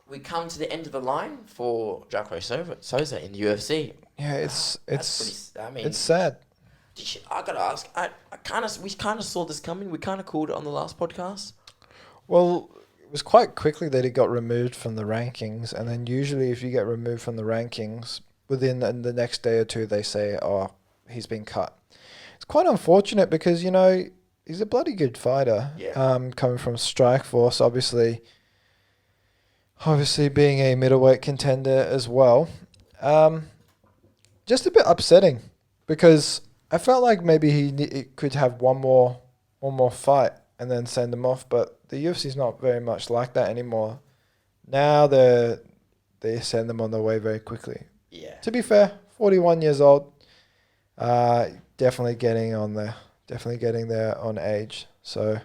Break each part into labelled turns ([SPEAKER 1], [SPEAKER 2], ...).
[SPEAKER 1] we come to the end of the line for Jacare Souza in the UFC.
[SPEAKER 2] Yeah,
[SPEAKER 1] That's pretty. I mean,
[SPEAKER 2] it's sad.
[SPEAKER 1] I gotta ask. We kind of saw this coming. We kind of called it on the last podcast.
[SPEAKER 2] Well, it was quite quickly that he got removed from the rankings, and then usually if you get removed from the rankings, within the next day or two, they say, "Oh, he's been cut." It's quite unfortunate because he's a bloody good fighter.
[SPEAKER 1] Yeah.
[SPEAKER 2] Coming from Strikeforce, obviously being a middleweight contender as well. Just a bit upsetting because I felt like maybe he could have one more fight and then send him off, but the UFC's not very much like that anymore. Now they send them on their way very quickly.
[SPEAKER 1] Yeah.
[SPEAKER 2] To be fair, 41 years old, definitely getting there on age. So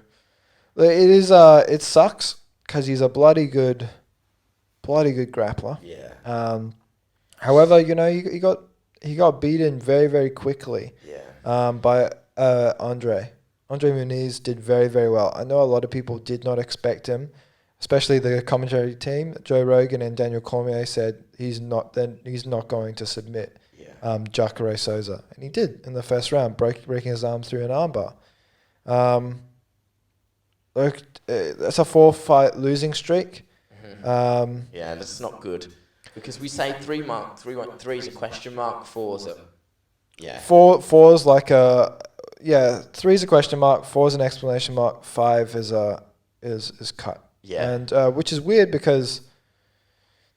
[SPEAKER 2] it sucks because he's a bloody good grappler.
[SPEAKER 1] Yeah.
[SPEAKER 2] However, he got beaten very, very quickly.
[SPEAKER 1] Yeah.
[SPEAKER 2] By Andre. Andre Muniz did very, very well. I know a lot of people did not expect him, especially the commentary team. Joe Rogan and Daniel Cormier said he's not going to submit Jacare Souza, and he did in the first round, breaking his arm through an armbar. That's a 4-fight losing streak.
[SPEAKER 1] Mm-hmm. Yeah, that's not good because we say 3 is a question mark, 4 is a
[SPEAKER 2] Four is like a 3 is a question mark, 4 is an exclamation mark, 5 is cut.
[SPEAKER 1] Yeah.
[SPEAKER 2] And which is weird because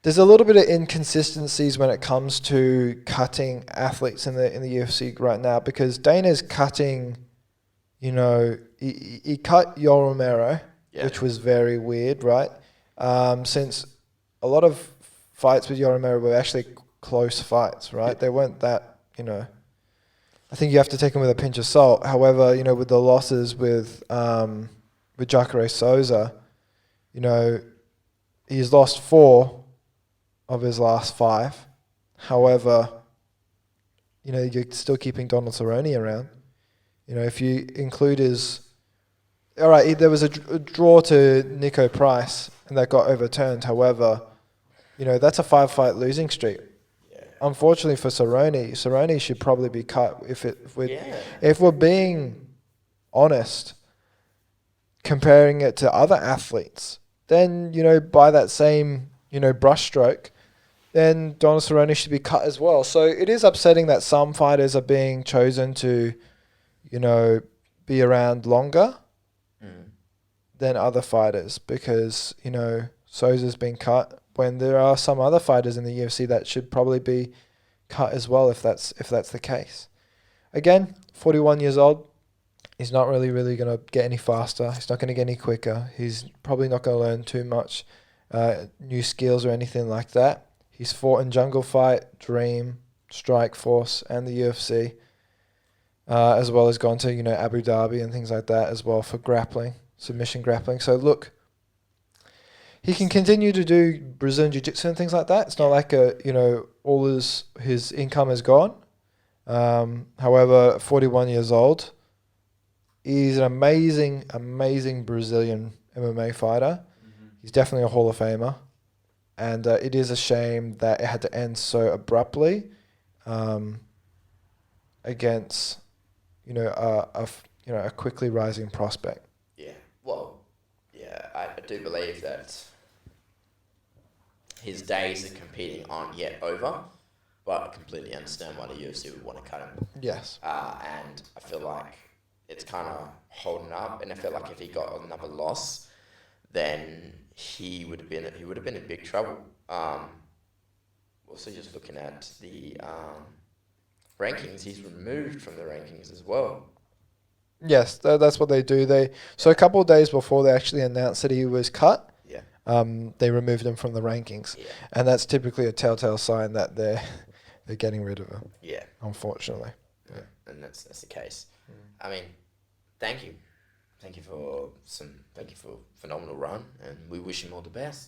[SPEAKER 2] there's a little bit of inconsistencies when it comes to cutting athletes in the UFC right now because Dana's cutting, he cut Yoel Romero, which was very weird, right? Since a lot of fights with Yoel Romero were actually close fights, right? They weren't that, I think you have to take them with a pinch of salt. However, with the losses with Jacare Souza, he's lost 4 of his last 5. However, you're still keeping Donald Cerrone around. If you include all right, there was a draw to Nico Price and that got overturned. However, that's a 5-fight losing streak. Unfortunately for Cerrone should probably be cut if we're being honest, comparing it to other athletes. Then, by that same, brushstroke, then Donald Cerrone should be cut as well. So it is upsetting that some fighters are being chosen to, be around longer than other fighters because, Souza's been cut when there are some other fighters in the UFC that should probably be cut as well if that's the case. Again, 41 years old. He's not really going to get any faster. He's not going to get any quicker. He's probably not going to learn too much new skills or anything like that. He's fought in Jungle Fight, Dream, Strikeforce, and the UFC, as well as gone to Abu Dhabi and things like that as well for grappling, submission grappling. So look, he can continue to do Brazilian Jiu-Jitsu and things like that. It's not like all his income is gone. However, 41 years old. He's an amazing Brazilian MMA fighter. Mm-hmm. He's definitely a Hall of Famer. And it is a shame that it had to end so abruptly against, a quickly rising prospect.
[SPEAKER 1] Yeah. Well, yeah, I do believe that his days of competing aren't yet over, but I completely understand why the UFC would want to cut him.
[SPEAKER 2] Yes.
[SPEAKER 1] And I feel like it's kind of holding up, and I feel like if he got another loss, then he would have been in big trouble. Also, just looking at the rankings, he's removed from the rankings as well.
[SPEAKER 2] Yes, that's what they do. So a couple of days before they actually announced that he was cut, they removed him from the rankings, and that's typically a telltale sign that they're getting rid of him.
[SPEAKER 1] Yeah,
[SPEAKER 2] unfortunately.
[SPEAKER 1] Yeah, and that's the case. I mean, thank you for phenomenal run, and we wish him all the best.